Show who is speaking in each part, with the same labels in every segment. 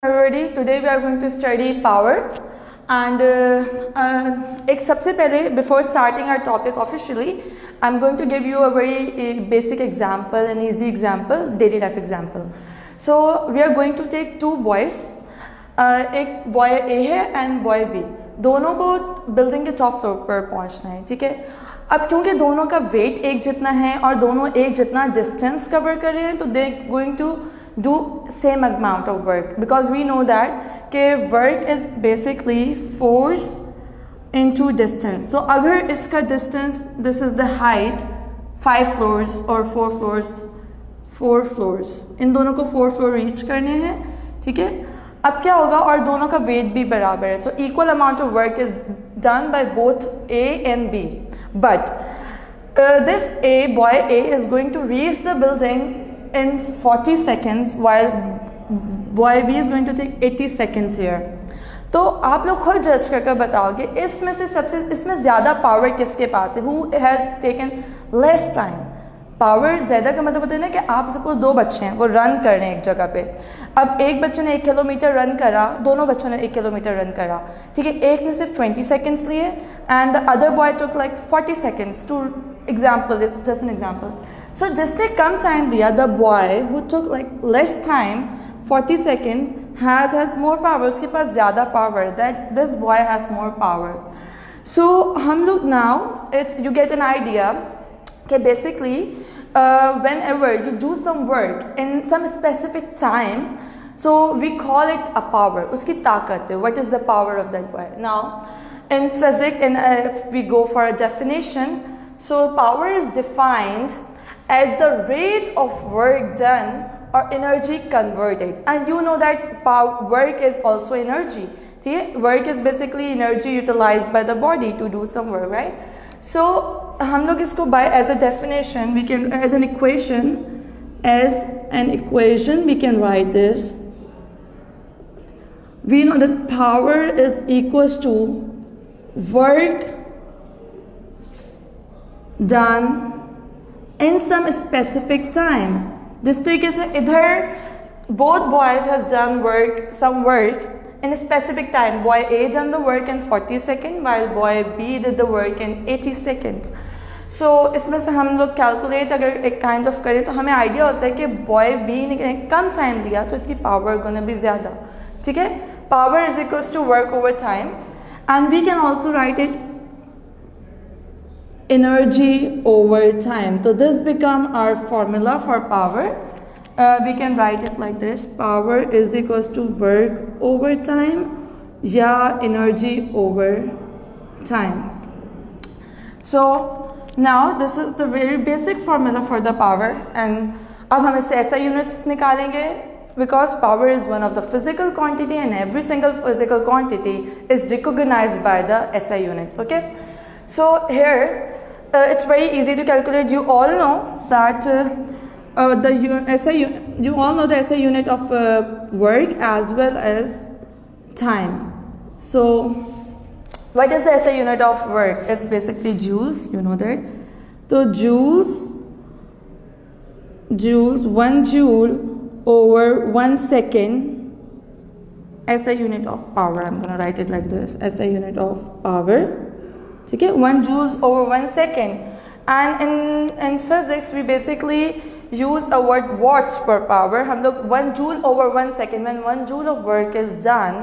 Speaker 1: Everybody, today we are going to study power and एक सबसे पहले before starting our topic officially, I'm going to give you a very basic example, an easy example, daily life example. So we are going to take two boys, एक boy A है and boy B. दोनों को building के top floor पर पहुंचना है, ठीक है. अब क्योंकि दोनों का वेट एक जितना है और दोनों एक जितना डिस्टेंस कवर कर रहे हैं, तो they going to do same amount of work because we know that work is basically force into distance. So अगर इसका distance, this is the height 5 floors or 4 floors, इन दोनों को 4 floor reach करने हैं, ठीक है. अब क्या होगा, और दोनों का weight भी बराबर है, so equal amount of work is done by both A and B. But this boy A is going to reach the building in 40 seconds while boy B is going to take 80 seconds here. तो आप लोग खुद जज करके बताओगे इसमें से सबसे इसमें ज़्यादा पावर किसके पास है, who has taken less time. Power ज़्यादा का मतलब होता है ना कि आप सपोज दो बच्चे हैं, वो रन कर रहे हैं एक जगह पे. अब एक बच्चे ने 1 किलोमीटर रन करा, दोनों बच्चों ने 1 किलोमीटर रन करा, ठीक है. एक ने सिर्फ 20 सेकेंड्स लिए and the other boy took like 40 seconds to example, this just an example. So जिसने कम टाइम दिया, the boy who took like less time, 40 seconds, has more power. उसके पास ज़्यादा power. That this boy has more power. So हम लोग now you get an idea कि basically whenever you do some work in some specific time, so we call it a power. उसकी ताकत है. What is the power of that boy? Now in physics, if we go for a definition, so power is defined as the rate of work done or energy converted, and you know that work is also energy. Okay? Work is basically energy utilized by the body to do some work, right? So हम लोग इसको by as a definition we can as an equation we can write this. We know that power is equals to work done in some specific time. जिस तरीके से इधर both boys has done some work in a specific time. Boy A done the work in 40 seconds while boy B did the work in 80 seconds. So इसमें से हम लोग calculate अगर एक काइंड ऑफ करें तो हमें आइडिया होता है कि बॉय बी ने कम टाइम दिया तो इसकी पावर गोना भी ज़्यादा, ठीक है. Power is equals to work over time and we can also write it energy over time. So this become our formula for power. We can write it like this: power is equals to work over time या energy over time. So now this is the very basic formula for the power, and अब हम इससे SI units निकालेंगे because power is one of the physical quantity and every single physical quantity is recognized by the SI units. Okay, so here it's very easy to calculate. You all know that you all know the SI unit of work as well as time. So what is the SI unit of work? It's basically joules, you know that. So joules, 1 joule over 1 second, SI unit of power. I'm going to write it like this: SI unit of power. ठीक है, 1 joules over 1 second. And in physics we basically use a word watts per power. हम लोग 1 joule over 1 second, when 1 joule of work is done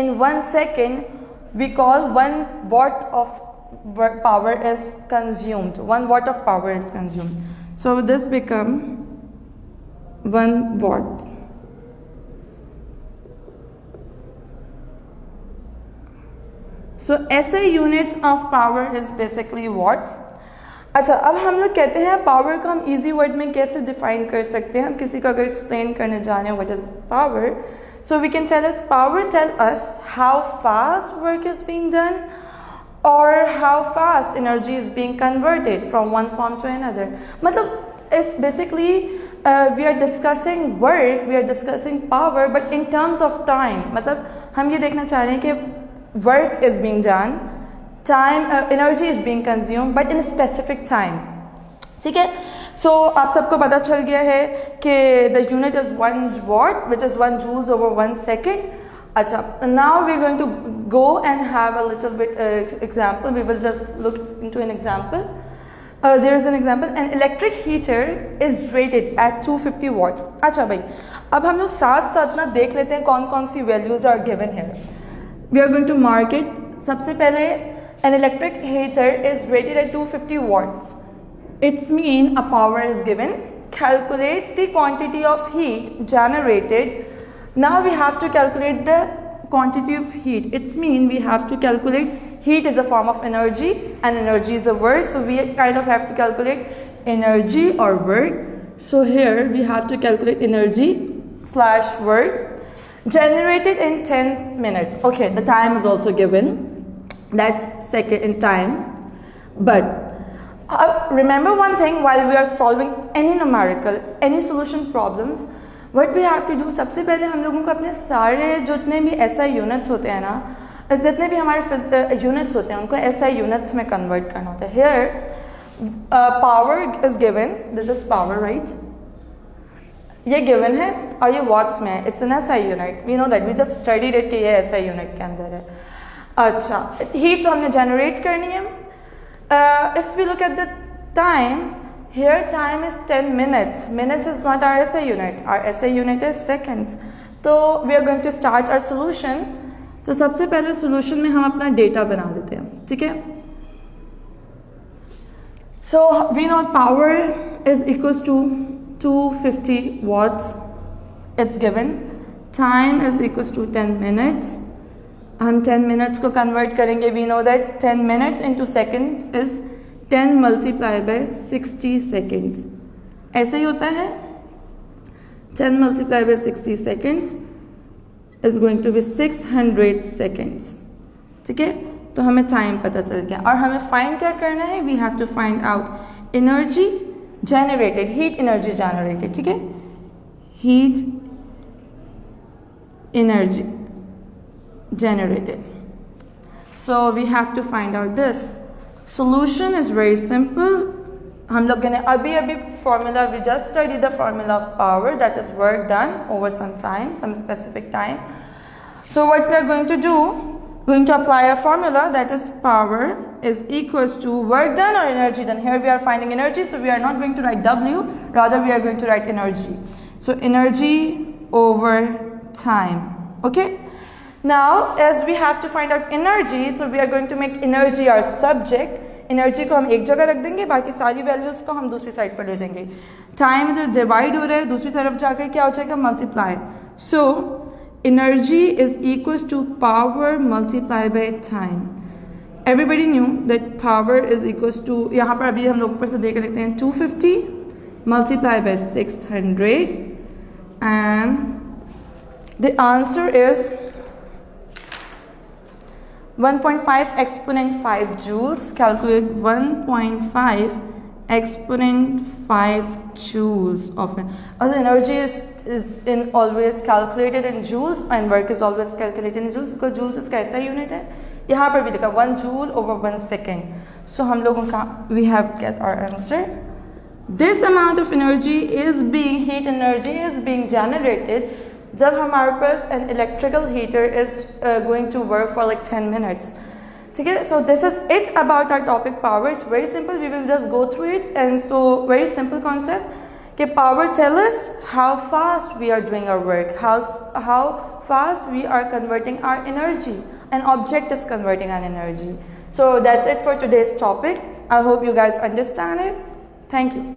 Speaker 1: in 1 second, we call 1 watt of power is consumed. 1 watt of power is consumed. So this become 1 watt. So SI units of power is basically watts. अच्छा, अब हम लोग कहते हैं power को हम easy word में कैसे डिफाइन कर सकते हैं. हम किसी को अगर एक्सप्लेन करने जा रहे हैं what is power, so we can tell us power tell us how fast work is being done और how fast energy is being converted from one form to another. मतलब it's basically we are discussing work, we are discussing power, but in terms of time. मतलब हम ये देखना चाह रहे हैं कि work is being done, energy is being consumed, but in a specific time. ठीक है. सो आप सबको पता चल गया है कि the unit is 1 watt which is 1 joules over 1 second. अच्छा, now we're going to go and have a little bit example. We will just look into an example. There is an example. An electric heater is rated at 250 watts. अच्छा भाई, अब हम लोग साथ साथ ना देख लेते हैं कौन कौन सी values are given here. We are going to mark it. सबसे पहले an electric heater is rated at 250 watts. It's mean a power is given. Calculate the quantity of heat generated. Now we have to calculate the quantity of heat. It's mean we have to calculate heat is a form of energy and energy is a work. So we kind of have to calculate energy or work. So here we have to calculate energy slash work generated in 10 minutes. Okay, the time is also given. That's second in time. But remember one thing, while we are solving any numerical, any solution problems, what we have to do, सबसे पहले हम लोगों को अपने सारे जितने भी SI units होते हैं ना, जितने भी हमारे यूनिट्स होते हैं उनको SI यूनिट्स में कन्वर्ट करना होता है. Here power is given, this is power right, ये गिवन है और ये वॉट्स में है. It's an SI unit. We know that, we just studied it कि ये SI यूनिट के अंदर है. अच्छा, हीट तो हमने जनरेट करनी है. If we look at the time, here time is 10 minutes. Minutes is not our SI unit. Our SI unit is seconds. So we are going to start our solution. तो सबसे पहले solution में हम अपना data बना लेते हैं, ठीक है? So we know power is equals to 250 watts. It's given. Time is equals to 10 minutes. हम 10 minutes को convert करेंगे. We know that 10 minutes into seconds is 10 multiplied by 60 seconds. ऐसे ही होता है. 10 multiplied by 60 seconds is going to be 600 seconds. ठीक है, तो हमें टाइम पता चल गया. और हमें फाइंड क्या करना है? We have to find out energy generated, heat energy generated. ठीक है, heat energy generated. So we have to find out this. Solution is very simple. हम लोग ने अभी formula, we just studied the formula of power, that is work done over some time, some specific time. So what we are going to do, going to apply a formula, that is power is equals to work done or energy done. Here we are finding energy, so we are not going to write W, rather we are going to write energy. So energy over time. Okay. Now, as we have to find out energy, so we are going to make energy our subject. Energy को हम एक जगह रख देंगे, बाकी सारी values को हम दूसरी साइड पर ले जाएंगे. Time जो divide हो रहा है, दूसरी तरफ जाकर क्या हो जाएगा? Multiply. So, energy is equals to power multiplied by time. Everybody knew that power is equals to, यहाँ पर अभी हम लोग ऊपर से देख लेते हैं, 250 multiplied by 600, and the answer is 1.5 exponent 5 joules. Calculate 1.5 exponent 5 joules of it. Energy is in always calculated in joules and work is always calculated in joules because joules इसका ऐसा यूनिट है. यहाँ पर भी लिखा 1 joule over 1 second. So हम लोगों का we have get our answer. This amount of energy is being, heat energy is being generated जब हमारे पास an electrical heater is going to work for like 10 minutes. ठीक है, so this is it about our topic power. It's very simple. We will just go through it, and so very simple concept. कि power tell us how fast we are doing our work, how fast we are converting our energy. An object is converting an energy. So that's it for today's topic. I hope you guys understand it. Thank you.